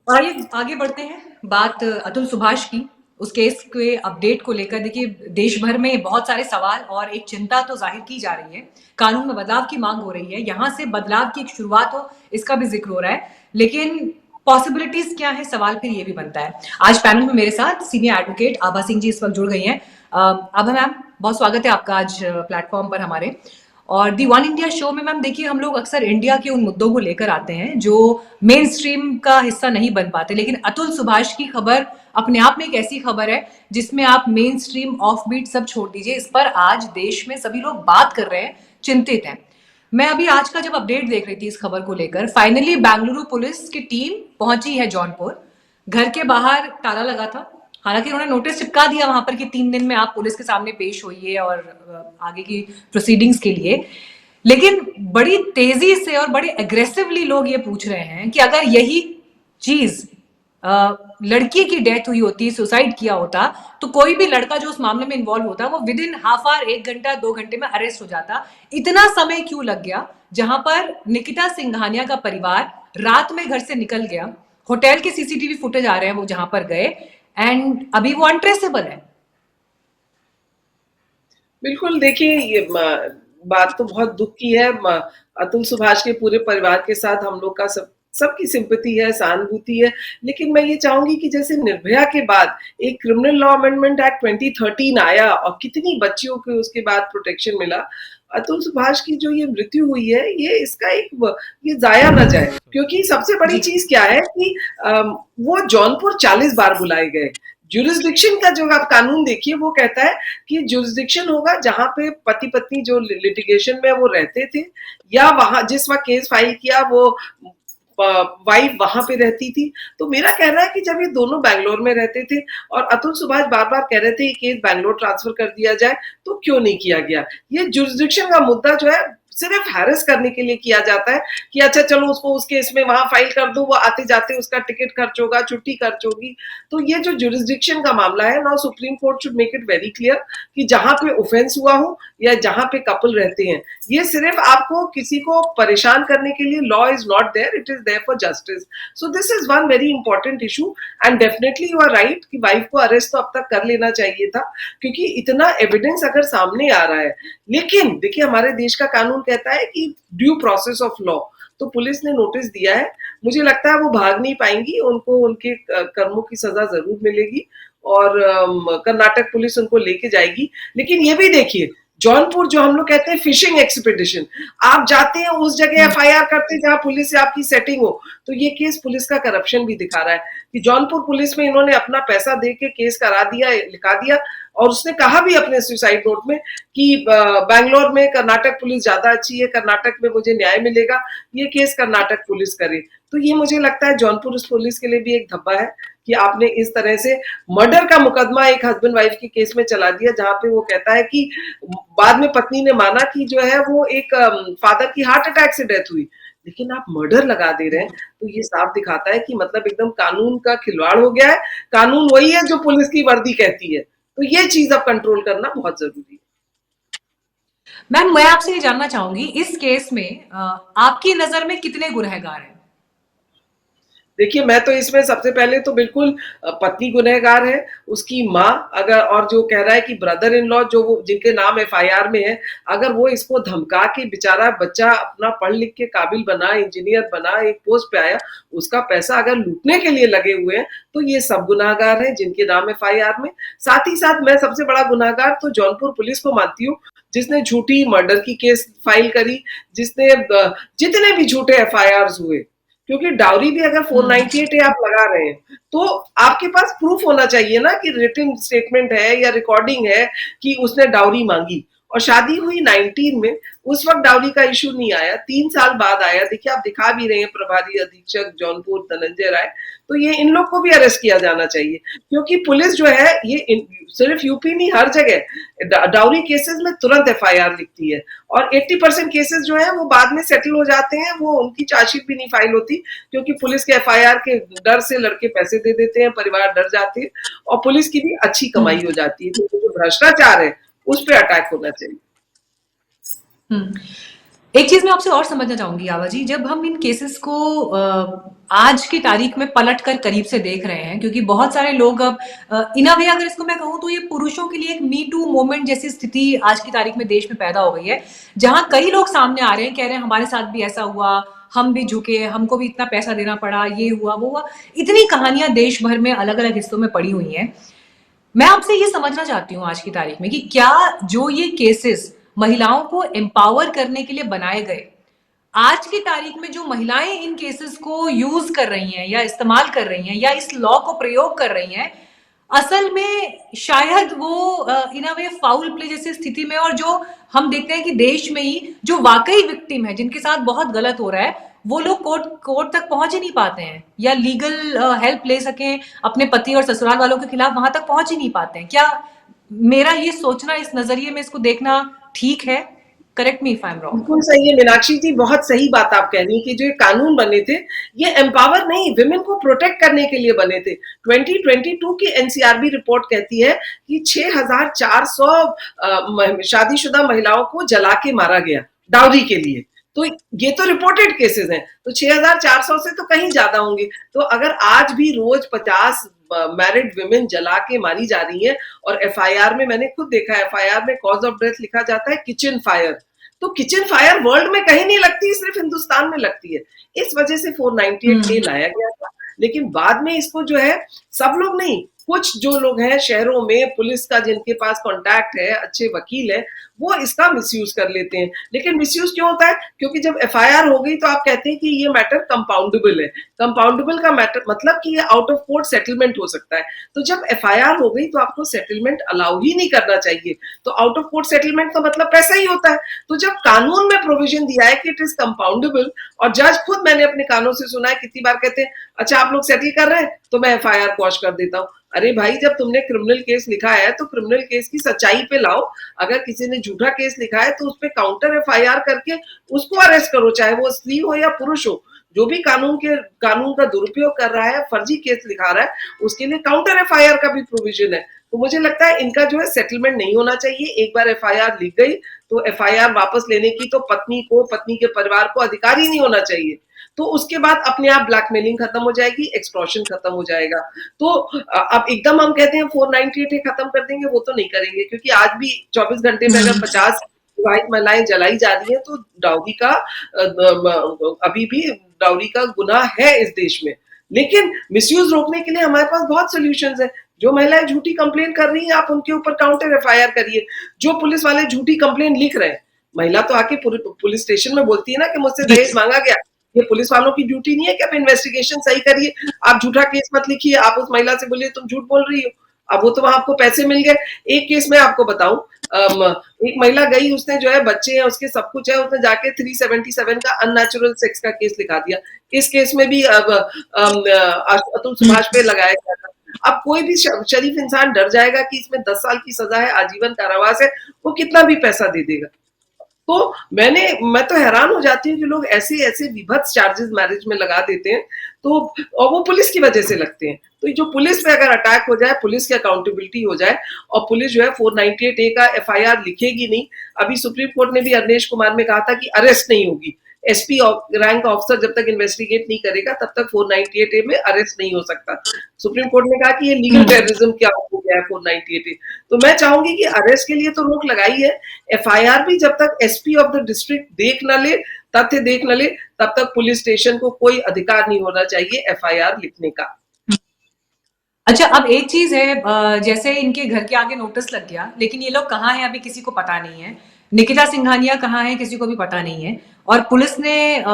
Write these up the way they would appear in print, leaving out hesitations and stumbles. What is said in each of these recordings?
आइए आगे बढ़ते हैं। बात अतुल सुभाष की, उस केस के अपडेट को लेकर देखिए देश भर में बहुत सारे सवाल और एक चिंता तो जाहिर की जा रही है। कानून में बदलाव की मांग हो रही है, यहाँ से बदलाव की एक शुरुआत हो इसका भी जिक्र हो रहा है, लेकिन पॉसिबिलिटीज क्या है, सवाल फिर ये भी बनता है। आज पैनल में मेरे साथ सीनियर एडवोकेट आभा सिंह जी इस वक्त जुड़ गई हैं। आभा मैम, बहुत स्वागत है आपका आज प्लेटफॉर्म पर हमारे। और दी वन इंडिया शो में मैम देखिए हम लोग अक्सर इंडिया के उन मुद्दों को लेकर आते हैं जो मेन स्ट्रीम का हिस्सा नहीं बन पाते, लेकिन अतुल सुभाष की खबर अपने आप में एक ऐसी खबर है जिसमें आप मेन स्ट्रीम ऑफ बीट सब छोड़ दीजिए, इस पर आज देश में सभी लोग बात कर रहे हैं, चिंतित हैं। मैं अभी आज का जब अपडेट देख रही थी इस खबर को लेकर, फाइनली बेंगलुरु पुलिस की टीम पहुंची है जौनपुर। घर के बाहर ताला लगा था, हालांकि उन्होंने नोटिस चिपका दिया वहां पर कि 3 दिन में आप पुलिस के सामने पेश होइए और आगे की प्रोसीडिंग्स के लिए। लेकिन बड़ी तेजी से और बड़े एग्रेसिवली लोग ये पूछ रहे हैं कि अगर यही चीज लड़की की डेथ हुई होती, सुसाइड किया होता, तो कोई भी लड़का जो उस मामले में इन्वॉल्व होता वो विद इन हाफ आवर, 1 घंटा 2 घंटे में अरेस्ट हो जाता। इतना समय क्यों लग गया? जहां पर निकिता सिंघानिया का परिवार रात में घर से निकल गया, होटल के सीसीटीवी फुटेज आ रहे हैं वो जहां पर गए, एंड अभी वो अनट्रेसेबल है। बिल्कुल, देखिए ये बात तो बहुत दुख की है। अतुल सुभाष के पूरे परिवार के साथ हम लोग का सबकी सिंपैथी है, सहानुभूति है। लेकिन मैं ये चाहूंगी कि जैसे निर्भया के बाद एक क्रिमिनल लॉ अमेंडमेंट एक्ट 2013 आया और कितनी बच्चियों को उसके बाद प्रोटेक्शन मिला, अतुल सुभाष की जो ये मृत्यु हुई है, ये इसका ये जाया ना जाए। क्योंकि सबसे बड़ी जी चीज क्या है कि वो जौनपुर 40 बार बुलाए गए। जुरिस्डिक्शन का जो आप कानून देखिए, वो कहता है कि जुरिस्डिक्शन होगा जहां पे पति पत्नी जो लिटिगेशन में वो रहते थे, या वहां जिस वक्त केस फाइल किया वो वाइफ वहां पे रहती थी। तो मेरा कहना है कि जब ये दोनों बैंगलोर में रहते थे और अतुल सुभाष बार बार कह रहे थे ये केस बैंगलोर ट्रांसफर कर दिया जाए, तो क्यों नहीं किया गया? ये जुरिस्डिक्शन का मुद्दा जो है सिर्फ हैरेस करने के लिए किया जाता है कि अच्छा चलो उसको उस केस में वहां फाइल कर दो, वो आते जाते उसका टिकट खर्च होगा, छुट्टी खर्च होगी। तो ये जो जुरिस्डिक्शन का मामला है ना, supreme court should make it very clear कि जहां पे ऑफेंस हुआ हो या जहां पे कपल रहते हैं, ये सिर्फ आपको किसी को परेशान करने के लिए law is not there, it is there for justice. So this is one very important issue and definitely you are right कि वाइफ को अरेस्ट तो अब तक कर लेना चाहिए था, क्योंकि इतना एविडेंस अगर सामने आ रहा है। लेकिन देखिए हमारे देश का कानून कहता है कि ड्यू प्रोसेस ऑफ लॉ, तो पुलिस ने नोटिस दिया है। मुझे लगता है वो भाग नहीं पाएंगी, उनको उनके कर्मों की सजा जरूर मिलेगी और कर्नाटक पुलिस उनको लेके जाएगी। लेकिन ये भी देखिए, जौनपुर जो हम लोग कहते हैं फिशिंग एक्सपीडिशन, आप जाते हैं उस जगह एफआईआर करते हैं जहां पुलिस से आपकी सेटिंग हो। तो ये केस पुलिस का करप्शन भी दिखा रहा है कि जौनपुर पुलिस में इन्होंने अपना पैसा दे के केस करा दिया, लिखा दिया, और उसने कहा भी अपने सुसाइड नोट में कि बैंगलोर में कर्नाटक पुलिस ज्यादा अच्छी है, कर्नाटक में मुझे न्याय मिलेगा, ये केस कर्नाटक पुलिस करे। तो ये मुझे लगता है जौनपुर पुलिस के लिए भी एक धब्बा है कि आपने इस तरह से मर्डर का मुकदमा एक हस्बैंड वाइफ के केस में चला दिया, जहां पे वो कहता है कि बाद में पत्नी ने माना कि जो है वो एक फादर की हार्ट अटैक से डेथ हुई, लेकिन आप मर्डर लगा दे रहे हैं। तो ये साफ दिखाता है कि मतलब एकदम कानून का खिलवाड़ हो गया है। कानून वही है जो पुलिस की वर्दी कहती है, तो ये चीज अब कंट्रोल करना बहुत जरूरी है। मैम, मैं आपसे ये जानना चाहूंगी इस केस में आपकी नजर में कितने गुनहगार हैं? देखिए मैं तो इसमें सबसे पहले तो बिल्कुल पत्नी गुनहगार है, उसकी माँ, अगर और जो कह रहा है कि ब्रदर इन लॉ जो वो जिनके नाम एफआईआर में है, अगर वो इसको धमका के बेचारा बच्चा अपना पढ़ लिख के काबिल बना, इंजीनियर बना, एक पोस्ट पे आया, उसका पैसा अगर लूटने के लिए लगे हुए हैं, तो ये सब गुनाहगार हैं जिनके नाम एफआईआर में। साथ ही साथ मैं सबसे बड़ा गुनाहगार तो जौनपुर पुलिस को मानती हूँ, जिसने झूठी मर्डर की केस फाइल करी, जिसने जितने भी झूठे एफआईआर हुए, क्योंकि डाउरी भी अगर 498 आप लगा रहे हैं तो आपके पास प्रूफ होना चाहिए ना कि रिटन स्टेटमेंट है या रिकॉर्डिंग है कि उसने डाउरी मांगी। और शादी हुई 19 में, उस वक्त डाउरी का इशू नहीं आया, 3 साल बाद आया। देखिए आप दिखा भी रहे हैं प्रभारी अधीक्षक जौनपुर धनंजय राय, तो ये इन लोग को भी अरेस्ट किया जाना चाहिए, क्योंकि पुलिस जो है ये सिर्फ यूपी नहीं, हर जगह डाउरी केसेस में तुरंत एफआईआर लिखती है, और 80% केसेस जो है वो बाद में सेटल हो जाते हैं, वो उनकी चार्जशीट भी नहीं फाइल होती, क्योंकि पुलिस के एफआईआर के डर से लड़के पैसे दे देते हैं, परिवार डर जाते हैं, और पुलिस की भी अच्छी कमाई हो जाती है। तो जो भ्रष्टाचार है उस पर अटैक होना चाहिए। एक चीज मैं आपसे और समझना चाहूंगी आवा जी, जब हम इन केसेस को आज की तारीख में पलट कर करीब से देख रहे हैं, क्योंकि बहुत सारे लोग अब इन अ वे अगर इसको मैं कहूँ तो ये पुरुषों के लिए एक मी टू मोमेंट जैसी स्थिति आज की तारीख में देश में पैदा हो गई है, जहां कई लोग सामने आ रहे हैं, कह रहे हैं हमारे साथ भी ऐसा हुआ, हम भी झुके, हमको भी इतना पैसा देना पड़ा, ये हुआ वो हुआ। इतनी कहानियां देश भर में अलग अलग हिस्सों में पड़ी हुई हैं। मैं आपसे ये समझना चाहती हूँ आज की तारीख में कि क्या जो ये केसेस महिलाओं को एम्पावर करने के लिए बनाए गए, आज की तारीख में जो महिलाएं इन केसेस को यूज कर रही हैं या इस्तेमाल कर रही हैं या इस लॉ को प्रयोग कर रही हैं, असल में शायद वो इन अ वे फाउल प्ले जैसी स्थिति में, और जो हम देखते हैं कि देश में ही जो वाकई विक्टिम है, जिनके साथ बहुत गलत हो रहा है, वो लोग कोर्ट कोर्ट तक पहुंच ही नहीं पाते हैं या लीगल हेल्प ले सकें अपने पति और ससुराल वालों के खिलाफ, वहां तक पहुंच ही नहीं पाते हैं। क्या मेरा ये सोचना, इस नजरिए में इसको देखना ठीक है? Correct me if I am wrong. बिल्कुल सही है मीनाक्षी जी, बहुत सही बात आप कह रही हैं कि जो ये कानून बने थे, ये एम्पावर नहीं, विमेन को प्रोटेक्ट करने के लिए बने थे। 2022 की एनसीआरबी रिपोर्ट कहती है कि 6,400 शादीशुदा महिलाओं को जला के मारा गया डाउरी के लिए। तो ये तो रिपोर्टेड केसेस हैं, तो 6,400 से तो कहीं ज्यादा होंगे। तो अगर आज भी रोज 50 मैरिड विमेन जला के मारी जा रही हैं, और एफआईआर में मैंने खुद देखा है, एफआईआर में कॉज ऑफ डेथ लिखा जाता है किचन फायर। तो किचन फायर वर्ल्ड में कहीं नहीं लगती, सिर्फ हिंदुस्तान में लगती है। इस वजह से 498A लाया गया था। लेकिन बाद में इसको जो है, सब लोग नहीं, कुछ जो लोग हैं शहरों में, पुलिस का जिनके पास कांटेक्ट है, अच्छे वकील है, वो इसका मिसयूज कर लेते हैं। लेकिन मिसयूज क्यों होता है? क्योंकि जब एफआईआर हो गई तो आप कहते हैं कि ये मैटर कंपाउंडेबल है। कंपाउंडेबल का मैटर मतलब कि ये आउट ऑफ कोर्ट सेटलमेंट हो सकता है। तो जब एफआईआर हो गई तो आपको सेटलमेंट अलाउ ही नहीं करना चाहिए। तो आउट ऑफ कोर्ट सेटलमेंट का मतलब पैसा ही होता है। तो जब कानून में प्रोविजन दिया है कि इट इज कंपाउंडेबल, और जज खुद, मैंने अपने कानों से सुना है, कितनी बार कहते हैं अच्छा आप लोग सेटल कर रहे हैं तो मैं एफआईआर क्वॉश कर देता हूं। अरे भाई, जब तुमने क्रिमिनल केस लिखा है तो क्रिमिनल केस की सच्चाई पे लाओ। अगर किसी ने झूठा केस लिखा है तो उस पर काउंटर एफआईआर करके उसको अरेस्ट करो, चाहे वो स्त्री हो या पुरुष हो। जो भी कानून का दुरुपयोग कर रहा है, फर्जी केस लिखा रहा है, उसके लिए काउंटर एफआईआर का भी प्रोविजन है। तो मुझे लगता है इनका जो है सेटलमेंट नहीं होना चाहिए। एक बार एफआईआर लिख गई तो एफआईआर वापस लेने की तो पत्नी को, पत्नी के परिवार को अधिकार ही नहीं होना चाहिए। तो उसके बाद अपने आप ब्लैकमेलिंग खत्म हो जाएगी, एक्सटॉर्शन खत्म हो जाएगा। तो अब एकदम हम कहते हैं 498A खत्म कर देंगे, वो तो नहीं करेंगे, क्योंकि आज भी 24 घंटे में अगर 50 विवाहित महिलाएं जलाई जा रही हैं तो डाउरी का अभी भी डाउरी का गुनाह है इस देश में। लेकिन मिसयूज रोकने के लिए हमारे पास बहुत सोल्यूशंस है। जो महिलाएं झूठी कंप्लेन कर रही हैं, आप उनके ऊपर काउंटर एफआईआर करिए। जो पुलिस वाले झूठी कंप्लेन लिख रहे हैं, महिला तो आके पुलिस स्टेशन में बोलती है ना कि मुझसे दहेज मांगा गया। ये पुलिस वालों की ड्यूटी नहीं है कि आप इन्वेस्टिगेशन सही करिए, आप झूठा केस मत लिखिए, आप उस महिला से बोलिए तुम झूठ बोल रही हो। अब वो तो वहां आपको पैसे मिल गए। एक केस में आपको बताऊं, एक महिला गई, उसने जो है बच्चे हैं उसके, सब कुछ है, उसने जाके 377 का अननेचुरल सेक्स का केस लिखा दिया। इस केस में भी अतुल सुभाष पे लगाया गया था। अब कोई भी शरीफ इंसान डर जाएगा कि इसमें 10 साल की सजा है, आजीवन कारावास है, वो कितना भी पैसा दे देगा। तो मैं तो हैरान हो जाती हूँ कि लोग ऐसे ऐसे विभत्स चार्जेस मैरिज में लगा देते हैं। तो और वो पुलिस की वजह से लगते हैं। तो जो पुलिस पे अगर अटैक हो जाए, पुलिस की अकाउंटेबिलिटी हो जाए, और पुलिस जो है 498A का एफआईआर लिखेगी नहीं। अभी सुप्रीम कोर्ट ने भी अवनीश कुमार में कहा था कि अरेस्ट नहीं होगी। एसपी रैंक ऑफिसर जब तक इन्वेस्टिगेट नहीं करेगा तब तक 498A में अरेस्ट नहीं हो सकता। सुप्रीम कोर्ट ने कहा कि ये लीगल टेररिज्म क्या हो गया है 498A। तो मैं चाहूंगी कि अरेस्ट के लिए तो रोक लगाई है, एफआईआर भी जब तक एसपी ऑफ द डिस्ट्रिक्ट देख न ले, तथ्य देख न ले, तब तक पुलिस स्टेशन को कोई अधिकार नहीं होना चाहिए एफआईआर लिखने का। अच्छा, अब एक चीज है, जैसे इनके घर के आगे नोटिस लग गया, लेकिन ये लोग कहाँ हैं अभी किसी को पता नहीं है। निकिता सिंघानिया कहाँ है किसी को भी पता नहीं है। और पुलिस ने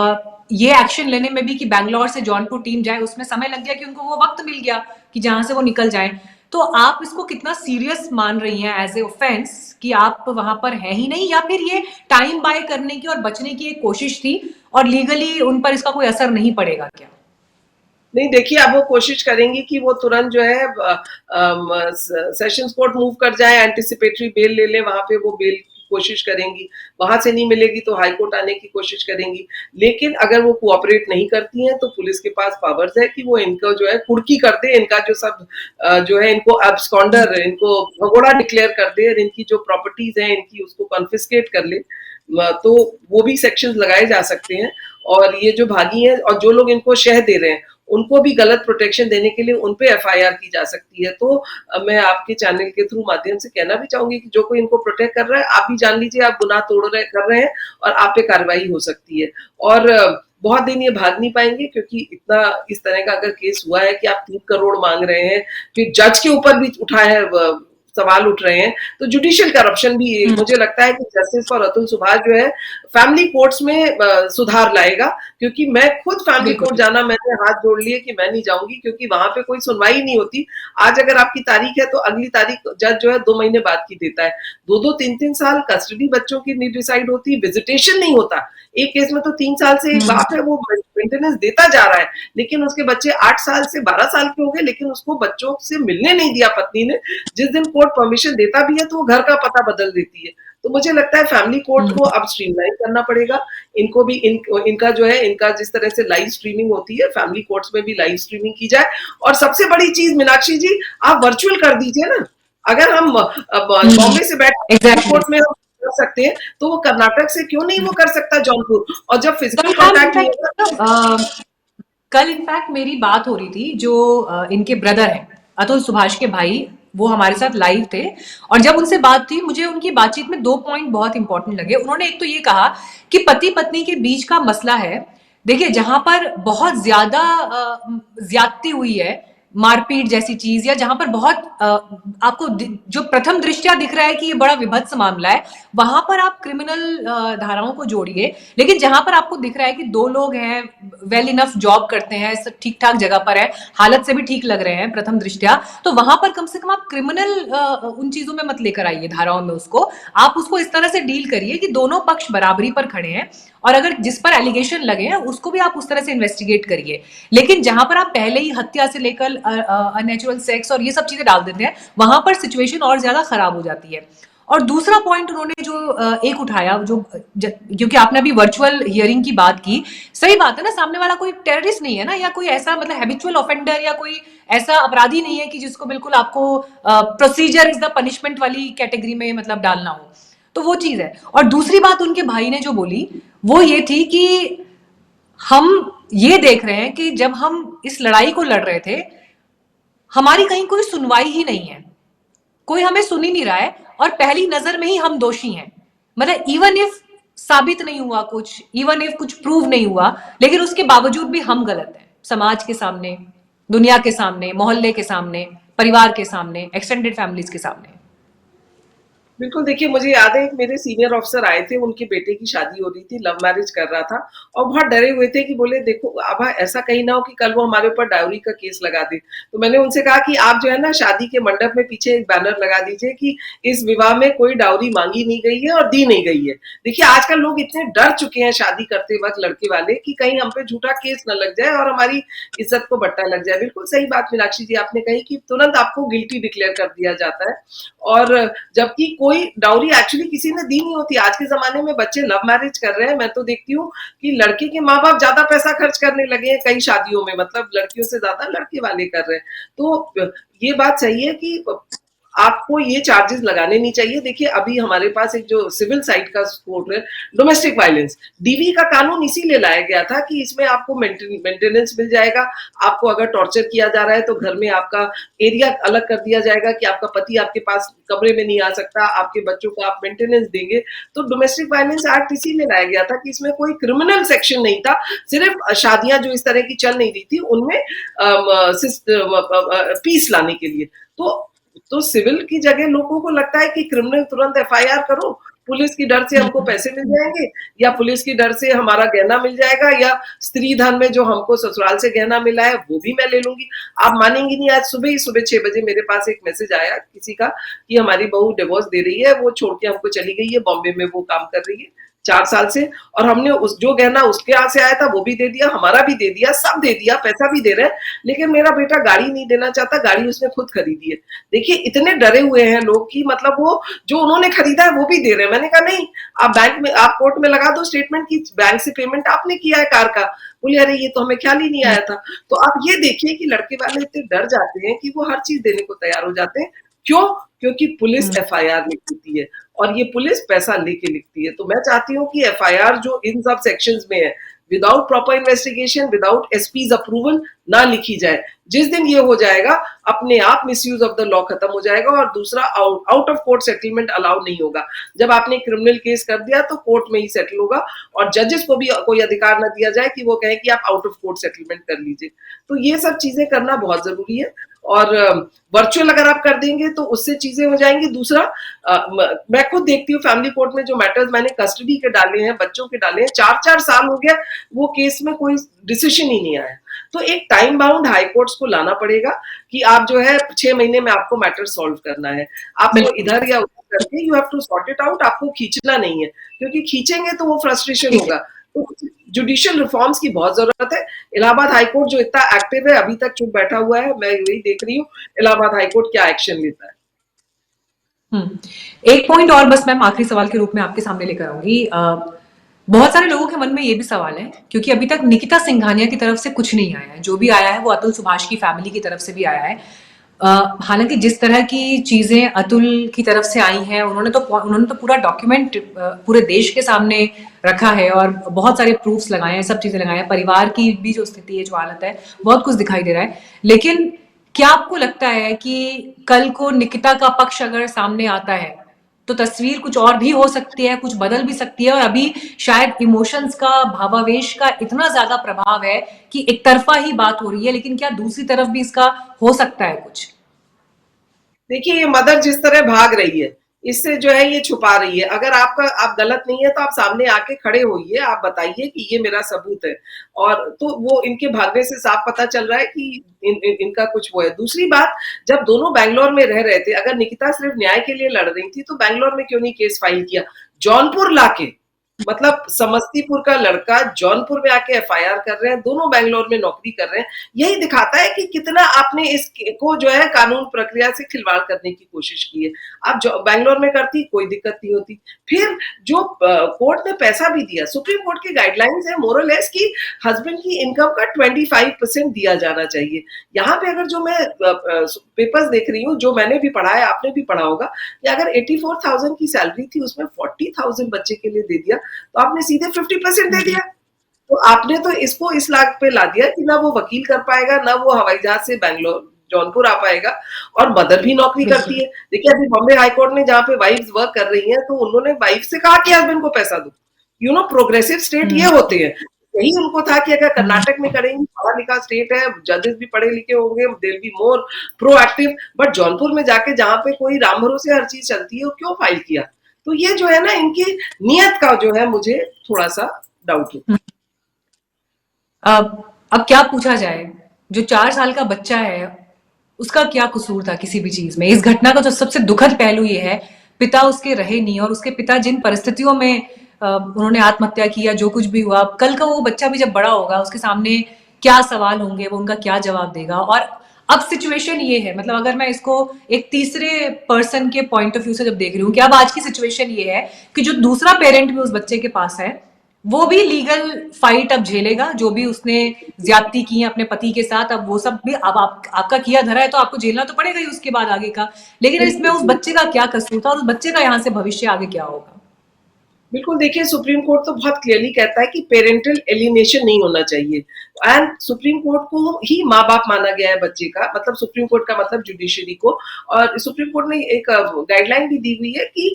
ये एक्शन लेने में भी कि बैंगलोर से जौनपुर टीम जाए, उसमें समय लग गया कि उनको वो वक्त मिल गया कि जहां से वो निकल जाए। तो आप इसको कितना सीरियस मान रही हैं एज ए ऑफेंस कि आप वहां पर हैं ही नहीं, या फिर ये टाइम बाय करने की और बचने की एक कोशिश थी और लीगली उन पर इसका कोई असर नहीं पड़ेगा क्या? नहीं, देखिए, अब वो कोशिश करेंगी कि वो तुरंत जो है सेशंस कोर्ट मूव कर जाए, एंटिसिपेटरी बेल ले ले, वहां पे वो बेल की कोशिश करेंगी। वहां से नहीं मिलेगी तो हाई कोर्ट आने की कोशिश करेंगी। लेकिन अगर वो कोऑपरेट नहीं करती हैं तो पुलिस के पास पावर्स है कि वो इनको जो है कुर्की कर दे, इनका जो सब जो है इनको एब्सकॉन्डर, इनको भगोड़ा डिक्लेयर कर दे, और इनकी जो प्रॉपर्टीज है इनकी उसको कॉन्फिस्केट कर ले। तो वो भी सेक्शंस लगाए जा सकते हैं। और ये जो भागी हैं और जो लोग इनको शह दे रहे हैं, उनको भी गलत प्रोटेक्शन देने के लिए उन पे एफआईआर की जा सकती है। तो मैं आपके चैनल के थ्रू माध्यम से कहना भी चाहूंगी कि जो कोई इनको प्रोटेक्ट कर रहा है, आप भी जान लीजिए आप गुनाह कर रहे हैं और आप पे कार्रवाई हो सकती है। और बहुत दिन ये भाग नहीं पाएंगे, क्योंकि इतना इस तरह का अगर केस हुआ है कि आप 3 करोड़ मांग रहे हैं, फिर जज के ऊपर भी उठा है सवाल उठ रहे हैं, तो जुडिशियल करप्शन भी मुझे लगता है कि जस्टिस फॉर अतुल सुभाष जो है फैमिली कोर्ट्स में सुधार लाएगा। क्योंकि मैं खुद फैमिली कोर्ट बिल्कुल। जाना मैंने हाथ जोड़ लिए कि मैं नहीं जाऊंगी, क्योंकि वहां पे कोई सुनवाई नहीं होती। आज अगर आपकी तारीख है तो अगली तारीख जज जो है 2 महीने बाद की देता है। 2-2 3-3 साल कस्टडी बच्चों की नहीं डिसाइड होती, विजिटेशन नहीं होता। एक केस में तो 3 साल से एक बाप है वो मेंटेनेंस देता जा रहा है, लेकिन उसके बच्चे 8 साल से 12 साल के हो गए, लेकिन उसको बच्चों से मिलने नहीं दिया पत्नी ने। जिस दिन कोर्ट परमिशन देता भी है तो वो घर का पता बदल देती है। तो मुझे लगता है फैमिली कोर्ट को अब स्ट्रीमलाइन करना पड़ेगा। इनको भी इनका जो है, इनका जिस तरह से लाइव स्ट्रीमिंग होती है, फैमिली कोर्ट्स में भी लाइव स्ट्रीमिंग की जाए। और सबसे बड़ी चीज मीनाक्षी जी, आप वर्चुअल कर दीजिए ना। अगर हम बॉम्बे से बैठ एग्जैक्टली। कोर्ट में हम कर सकते हैं, तो वो कर्नाटक से क्यों नहीं वो कर सकता जौनपुर। और जब फिजिकल कल मैम कॉन्टैक्ट नहीं होगा। इनफैक्ट कल इनफैक्ट मेरी बात हो रही थी, जो इनके ब्रदर हैं अतुल सुभाष के भाई, वो हमारे साथ लाइव थे। और जब उनसे बात थी, मुझे उनकी बातचीत में 2 पॉइंट बहुत इंपॉर्टेंट लगे। उन्होंने एक तो ये कहा कि पति पत्नी के बीच का मसला है, देखिए जहां पर बहुत ज्यादा ज्यादती हुई है, मारपीट जैसी चीज, या जहां पर बहुत आपको जो प्रथम दृष्टया दिख रहा है कि ये बड़ा विभत्स मामला है, वहां पर आप क्रिमिनल धाराओं को जोड़िए। लेकिन जहां पर आपको दिख रहा है कि दो लोग हैं, वेल इनफ जॉब करते हैं, ठीक ठाक जगह पर है, हालत से भी ठीक लग रहे हैं प्रथम दृष्टया, तो वहां पर कम से कम आप क्रिमिनल उन चीजों में मत लेकर आइए, धाराओं में उसको आप उसको इस तरह से डील करिए कि दोनों पक्ष बराबरी पर खड़े हैं, और अगर जिस पर एलिगेशन लगे हैं उसको भी आप उस तरह से इन्वेस्टिगेट करिए। लेकिन जहां पर आप पहले ही हत्या से लेकर अननेचुरल सेक्स और ये सब चीजें डाल देते हैं, वहां पर सिचुएशन और ज्यादा खराब हो जाती है। और दूसरा पॉइंट उन्होंने जो एक उठाया, जो क्योंकि आपने अभी वर्चुअल हियरिंग की बात की, सही बात है ना, सामने वाला कोई टेररिस्ट नहीं है ना, या कोई ऐसा मतलब हैबिचुअल ऑफेंडर या कोई ऐसा अपराधी नहीं है कि जिसको बिल्कुल आपको प्रोसीजर इज द पनिशमेंट वाली कैटेगरी में मतलब डालना हो। तो वो चीज है। और दूसरी बात उनके भाई ने जो बोली वो ये थी कि हम ये देख रहे हैं कि जब हम इस लड़ाई को लड़ रहे थे, हमारी कहीं कोई सुनवाई ही नहीं है, कोई हमें सुन ही नहीं रहा है, और पहली नजर में ही हम दोषी हैं। मतलब इवन इफ साबित नहीं हुआ कुछ, इवन इफ कुछ प्रूव नहीं हुआ, लेकिन उसके बावजूद भी हम गलत हैं, समाज के सामने, दुनिया के सामने, मोहल्ले के सामने, परिवार के सामने, एक्सटेंडेड फैमिलीज के सामने। बिल्कुल, देखिए मुझे याद है एक मेरे सीनियर ऑफिसर आए थे, उनके बेटे की शादी हो रही थी, लव मैरिज कर रहा था और बहुत डरे हुए थे कि बोले देखो अब ऐसा कहीं ना हो कि कल वो हमारे ऊपर डायरी का केस लगा दे। तो मैंने उनसे कहा कि आप जो है ना शादी के मंडप में पीछे एक बैनर लगा दीजिए कि इस विवाह में कोई डायरी मांगी नहीं गई है और दी नहीं गई है। देखिए आजकल लोग इतने डर चुके हैं शादी करते वक्त लड़के वाले कि कहीं हम पे झूठा केस न लग जाए और हमारी इज्जत को बट्टा लग जाए। बिल्कुल सही बात मीनाक्षी जी आपने कही कि तुरंत आपको गिल्टी डिक्लेयर कर दिया जाता है, और जबकि कोई डाउरी एक्चुअली किसी ने दी नहीं होती। आज के जमाने में बच्चे लव मैरिज कर रहे हैं, मैं तो देखती हूँ कि लड़के के माँ बाप ज्यादा पैसा खर्च करने लगे हैं कई शादियों में, मतलब लड़कियों से ज्यादा लड़के वाले कर रहे हैं। तो ये बात सही है कि आपको ये चार्जेस लगाने नहीं चाहिए। देखिए अभी हमारे पास एक जो सिविल साइड का कोर्ट है, डोमेस्टिक वायलेंस, डीवी का कानून इसीलिए लाया गया था कि इसमें आपको मेंटेनेंस मिल जाएगा। आपको अगर टॉर्चर किया जा रहा है तो घर में आपका एरिया अलग कर दिया जाएगा कि आपका पति आपके पास कमरे में नहीं आ सकता, आपके बच्चों को आप मेंटेनेंस देंगे। तो डोमेस्टिक वायलेंस एक्ट इसीलिए लाया गया था कि इसमें कोई क्रिमिनल सेक्शन नहीं था, सिर्फ शादियां जो इस तरह की चल नहीं रही थी उनमें पीस लाने के लिए। तो सिविल की जगह लोगों को लगता है कि क्रिमिनल तुरंत एफआईआर करो, पुलिस की डर से हमको पैसे मिल जाएंगे, या पुलिस की डर से हमारा गहना मिल जाएगा, या स्त्री धन में जो हमको ससुराल से गहना मिला है वो भी मैं ले लूंगी। आप मानेंगी नहीं, आज सुबह ही सुबह 6 बजे मेरे पास एक मैसेज आया किसी का कि हमारी बहू डिवोर्स दे रही है, वो छोड़ के हमको चली गई है, बॉम्बे में वो काम कर रही है 4 साल से, और हमने उस जो गहना उसके यहाँ से आया था वो भी दे दिया, हमारा भी दे दिया, सब दे दिया, पैसा भी दे रहे हैं, लेकिन मेरा बेटा गाड़ी नहीं देना चाहता, गाड़ी उसने खुद खरीदी है। देखिए इतने डरे हुए हैं लोग कि मतलब वो जो उन्होंने खरीदा है वो भी दे रहे हैं। मैंने कहा नहीं, आप बैंक में, आप कोर्ट में लगा दो स्टेटमेंट की बैंक से पेमेंट आपने किया है कार का। बोले अरे ये तो हमें ख्याल ही नहीं आया था। तो आप ये देखिए कि लड़के वाले इतने डर जाते हैं कि वो हर चीज देने को तैयार हो जाते हैं। क्यों? क्योंकि पुलिस एफआईआर नहीं देती है। और ये पुलिस पैसा लेके लिखती है। तो मैं चाहती हूँ कि एफआईआर जो इन सब सेक्शंस में है, without proper investigation, without SPs approval ना लिखी जाए। जिस दिन ये हो जाएगा, अपने आप मिसयूज ऑफ द लॉ खत्म हो जाएगा, और दूसरा out of court settlement allow नहीं होगा। जब आपने क्रिमिनल केस कर दिया तो कोर्ट में ही सेटल होगा, और जजेस को भी कोई अधिकार ना दिया जाए कि वो कहें कि आप आउट ऑफ कोर्ट सेटलमेंट कर लीजिए। तो ये सब चीजें करना बहुत जरूरी है, और वर्चुअल अगर आप कर देंगे तो उससे चीजें हो जाएंगी। दूसरा, मैं खुद देखती हूँ फैमिली कोर्ट में जो मैटर्स मैंने कस्टडी के डाले हैं, बच्चों के डाले हैं, 4-4 साल हो गया, वो केस में कोई डिसीजन ही नहीं आया। तो एक टाइम बाउंड हाई कोर्ट्स को लाना पड़ेगा कि आप जो है 6 महीने में आपको मैटर सॉल्व करना है। आपको इधर या उधर करके you have to sort it out, आपको खींचना नहीं है, क्योंकि खींचेंगे तो वो फ्रस्ट्रेशन होगा। तो जुडिशियल रिफॉर्म्स की बहुत जरूरत है। इलाहाबाद हाईकोर्ट जो इतना एक्टिव है, अभी तक चुप बैठा हुआ है, मैं वही देख रही हूँ इलाहाबाद हाईकोर्ट क्या एक्शन लेता है। एक पॉइंट और बस मैम आखिरी सवाल के रूप में आपके सामने लेकर आऊंगी। बहुत सारे लोगों के मन में ये भी सवाल है, क्योंकि अभी तक निकिता सिंघानिया की तरफ से कुछ नहीं आया है, जो भी आया है वो अतुल सुभाष की फैमिली की तरफ से भी आया है। हालांकि जिस तरह की चीजें अतुल की तरफ से आई हैं, उन्होंने तो पूरा डॉक्यूमेंट पूरे देश के सामने रखा है और बहुत सारे प्रूफ्स लगाए हैं, सब चीजें लगाए हैं, परिवार की भी जो स्थिति है, जो हालत है, बहुत कुछ दिखाई दे रहा है। लेकिन क्या आपको लगता है कि कल को निकिता का पक्ष अगर सामने आता है तो तस्वीर कुछ और भी हो सकती है, कुछ बदल भी सकती है, और अभी शायद इमोशंस का, भावावेश का इतना ज्यादा प्रभाव है कि एक तरफा ही बात हो रही है, लेकिन क्या दूसरी तरफ भी इसका हो सकता है कुछ? देखिए, ये मदर जिस तरह भाग रही है, इससे जो है ये छुपा रही है। अगर आप गलत नहीं है तो आप सामने आके खड़े होइए, आप बताइए कि ये मेरा सबूत है। और तो वो इनके भागने से साफ पता चल रहा है कि इनका कुछ वो है। दूसरी बात, जब दोनों बैंगलोर में रह रहे थे, अगर निकिता सिर्फ न्याय के लिए लड़ रही थी तो बैंगलोर में क्यों नहीं केस फाइल किया? जौनपुर लाके, मतलब समस्तीपुर का लड़का जौनपुर में आके एफआईआर कर रहे हैं, दोनों बैंगलोर में नौकरी कर रहे हैं। यही दिखाता है कि कितना आपने इसको जो है कानून प्रक्रिया से खिलवाड़ करने की कोशिश की है। आप जो बैंगलोर में करती, कोई दिक्कत नहीं होती। फिर जो कोर्ट ने पैसा भी दिया, सुप्रीम कोर्ट की गाइडलाइंस है मोरलेस की हस्बैंड की इनकम का 25% दिया जाना चाहिए। यहाँ पे अगर जो मैं पेपर्स देख रही हूँ, जो मैंने भी पढ़ा है, आपने भी पढ़ा होगा, कि अगर 84,000 की सैलरी थी, उसमें 40,000 बच्चे के लिए दे दिया, तो आपने सीधे 50% दे दिया। तो आपने तो इसको इस लाख पे ला दिया कि ना वो वकील कर पाएगा, ना वो हवाई जहाज से बैंगलोर जौनपुर आ पाएगा, और मदर भी नौकरी करती है। देखिए, अभी बॉम्बे हाईकोर्ट ने जहाँ पे वाइफ्स वर्क कर रही हैं, तो उन्होंने वाइफ से कहा कि हस्बैंड को पैसा दो। प्रोग्रेसिव स्टेट ये होते हैं। यही उनको था कि अगर कर्नाटक में करेंगे, पढ़ा लिखा स्टेट है, जजेस भी पढ़े लिखे होंगे, they will be more proactive. But Jaunpur में जाके जहाँ पे कोई राम भरोसे हर चीज चलती है, वो क्यों फाइल किया? तो ये जो है ना, इनकी नियत का जो है मुझे थोड़ा सा डाउट है। अब क्या पूछा जाए, जो 4 साल का बच्चा है उसका क्या कसूर था किसी भी चीज में? इस घटना का जो सबसे दुखद पहलू ये है, पिता उसके रहे नहीं, और उसके पिता जिन परिस्थितियों में उन्होंने आत्महत्या की या जो कुछ भी हुआ, कल का वो बच्चा भी जब बड़ा होगा, उसके सामने क्या सवाल होंगे, वो उनका क्या जवाब देगा। और अब सिचुएशन ये है, मतलब अगर मैं इसको एक तीसरे पर्सन के पॉइंट ऑफ व्यू से जब देख रही हूँ कि अब आज की सिचुएशन ये है कि जो दूसरा पेरेंट भी उस बच्चे के पास है, वो भी लीगल फाइट अब झेलेगा, जो भी उसने ज्यादती की है अपने पति के साथ, अब वो सब भी अब आपका किया धरा है, तो आपको झेलना तो पड़ेगा ही उसके बाद आगे का। लेकिन इसमें उस बच्चे का क्या कसूर था, और उस बच्चे का यहाँ से भविष्य आगे क्या होगा? बिल्कुल, देखिए, सुप्रीम कोर्ट तो बहुत क्लियरली कहता है कि पेरेंटल एलिनेशन नहीं होना चाहिए, एंड सुप्रीम कोर्ट को ही माँ बाप माना गया है बच्चे का, मतलब सुप्रीम कोर्ट का मतलब जुडिशरी को। और सुप्रीम कोर्ट ने एक गाइडलाइन भी दी हुई है कि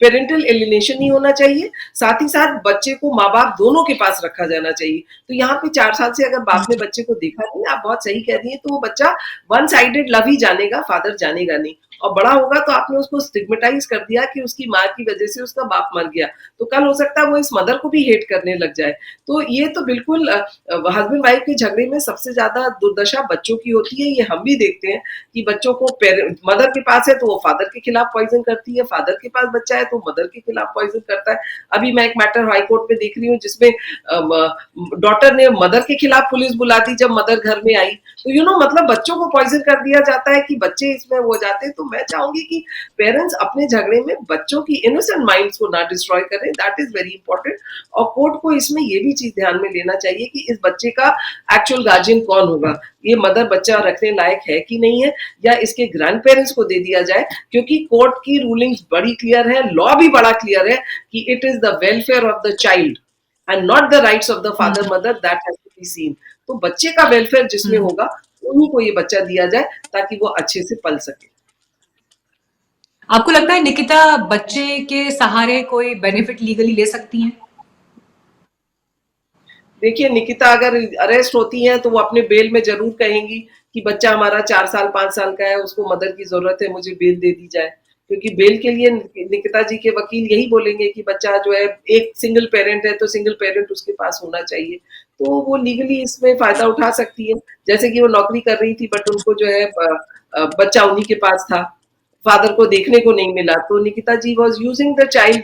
पेरेंटल एलिनेशन नहीं होना चाहिए, साथ ही साथ बच्चे को माँ बाप दोनों के पास रखा जाना चाहिए। तो यहाँ पे 4 साल से अगर बाप ने बच्चे को देखा नहीं, आप बहुत सही कह रही है, तो वो बच्चा वन साइडेड लव ही जानेगा, फादर जानेगा नहीं। और बड़ा होगा तो आपने उसको स्टिग्मेटाइज कर दिया कि उसकी माँ की वजह से उसका बाप मर गया, तो कल हो सकता है वो इस मदर को भी हेट करने लग जाए। तो ये तो बिल्कुल हस्बैंड वाइफ के झगड़े में सबसे ज्यादा दुर्दशा बच्चों की होती है। ये हम भी देखते हैं कि बच्चों को मदर के पास है तो वो फादर के खिलाफ पॉइजन करती है, फादर के पास बच्चा है तो मदर के खिलाफ पॉइजन करता है। अभी मैं एक मैटर हाई कोर्ट में देख रही हूँ जिसमें डॉटर ने मदर के खिलाफ पुलिस बुला दी जब मदर घर में आई। तो मतलब बच्चों को पॉइजन कर दिया जाता है कि बच्चे इसमें हो जाते हैं। तो मैं चाहूंगी कि पेरेंट्स अपने झगड़े में बच्चों की इनोसेंट माइंड्स को ना डिस्ट्रॉय करें, दैट इज वेरी इंपॉर्टेंट। और कोर्ट को इसमें ये भी चीज ध्यान में लेना चाहिए कि इस बच्चे का एक्चुअल गार्जियन कौन होगा, ये मदर बच्चा रखने लायक है कि नहीं है, या इसके ग्रैंड पेरेंट्स को दे दिया जाए, क्योंकि कोर्ट की रूलिंग्स बड़ी क्लियर है, लॉ भी बड़ा क्लियर है कि it is the welfare of the child and not the rights of the father mother, that has to be seen. तो बच्चे का वेलफेयर जिसमें होगा उन्हीं को ये बच्चा दिया जाए ताकि वो अच्छे से पल सके। आपको लगता है निकिता बच्चे के सहारे कोई बेनिफिट लीगली ले सकती हैं? देखिए, निकिता अगर अरेस्ट होती हैं तो वो अपने बेल में जरूर कहेंगी कि बच्चा हमारा 4 साल 5 साल का है, उसको मदर की जरूरत है, मुझे बेल दे दी जाए। क्योंकि बेल के लिए निकिता जी के वकील यही बोलेंगे कि बच्चा जो है एक सिंगल पेरेंट है तो सिंगल पेरेंट उसके पास होना चाहिए। तो वो लीगली इसमें फायदा उठा सकती है। जैसे कि वो नौकरी कर रही थी बट उनको जो है बच्चा उन्हीं के पास था, फादर को देखने को नहीं मिला, तो निकिता जी वाज यूजिंग द चाइल्ड।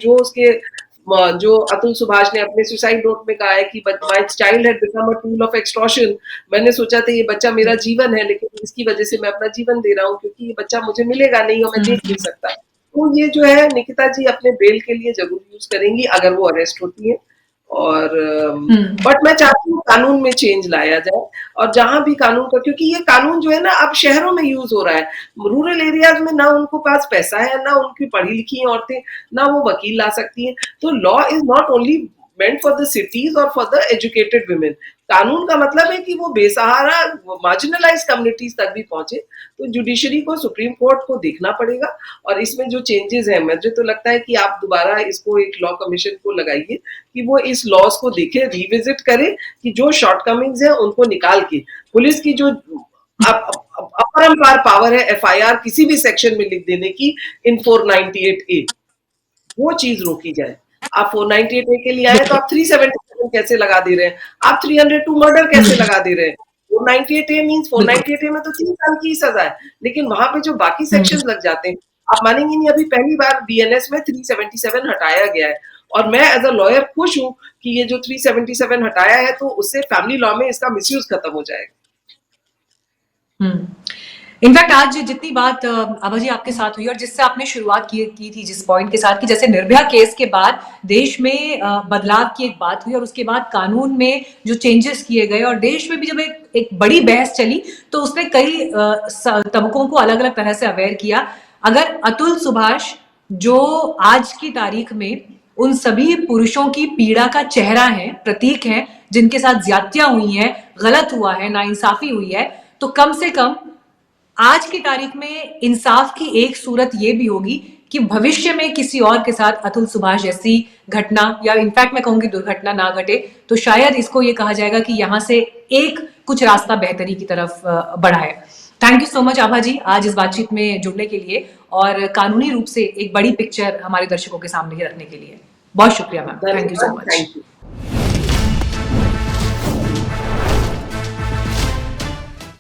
जो अतुल सुभाष ने अपने सुसाइड नोट में कहा है कि my child had become a tool of extortion. मैंने सोचा था ये बच्चा मेरा जीवन है, लेकिन इसकी वजह से मैं अपना जीवन दे रहा हूँ, क्योंकि ये बच्चा मुझे मिलेगा नहीं और मैं देख नहीं सकता। तो ये जो है निकिता जी अपने बेल के लिए जरूर यूज करेंगी अगर वो अरेस्ट होती है। और बट मैं चाहती हूँ कानून में चेंज लाया जाए, और जहां भी कानून का, क्योंकि ये कानून जो है ना अब शहरों में यूज हो रहा है, रूरल एरियाज में ना उनको पास पैसा है, ना उनकी पढ़ी लिखी औरतें, ना वो वकील ला सकती हैं। तो law is not only meant for the cities or for the educated women। कानून का मतलब है कि वो बेसहारा मार्जिनलाइज कम्युनिटीज तक भी पहुंचे। तो जुडिशरी को, सुप्रीम कोर्ट को देखना पड़ेगा, और इसमें जो चेंजेस हैं, मुझे तो लगता है कि आप दोबारा इसको एक लॉ कमीशन को लगाइए कि वो इस लॉज को देखे, रिविजिट करे, कि जो शॉर्टकमिंग्स हैं उनको निकाल के पुलिस की जो अपरंपार पावर है एफआईआर किसी भी सेक्शन में लिख देने की इन 498A, वो चीज रोकी जाए। आप 498A के लिए आए तो आप 377 कैसे लगा दे रहे हैं, आप 302 मर्डर कैसे लगा दे रहे हैं। 498A मींस 498A में तो 3 साल की सजा है, लेकिन वहां पे जो बाकी सेक्शंस लग जाते हैं, आप मानेंगे नहीं, अभी पहली बार बीएनएस में 377 हटाया गया है। और मैं एज अ लॉयर खुश हूं कि ये जो 377 हटाया है, तो उससे फैमिली लॉ में इसका मिसयूज खत्म हो जाएगा। इनफैक्ट आज जितनी बात आभा जी आपके साथ हुई और जिससे आपने शुरुआत की थी जिस पॉइंट के साथ कि जैसे निर्भया केस के बाद देश में बदलाव की एक बात हुई और उसके बाद कानून में जो चेंजेस किए गए और देश में भी जब एक बड़ी बहस चली तो उसने कई तबकों को अलग अलग तरह से अवेयर किया। अगर अतुल सुभाष जो आज की तारीख में उन सभी पुरुषों की पीड़ा का चेहरा है, प्रतीक है, जिनके साथ ज्यादतियां हुई हैं, गलत हुआ है, नाइंसाफी हुई है, तो कम से कम आज की तारीख में इंसाफ की एक सूरत ये भी होगी कि भविष्य में किसी और के साथ अतुल सुभाष जैसी घटना या इनफैक्ट मैं कहूंगी दुर्घटना ना घटे, तो शायद इसको ये कहा जाएगा कि यहां से एक कुछ रास्ता बेहतरी की तरफ बढ़ा है। थैंक यू सो मच आभा जी आज इस बातचीत में जुड़ने के लिए और कानूनी रूप से एक बड़ी पिक्चर हमारे दर्शकों के सामने रखने के लिए। बहुत शुक्रिया ma'am, thank you so much.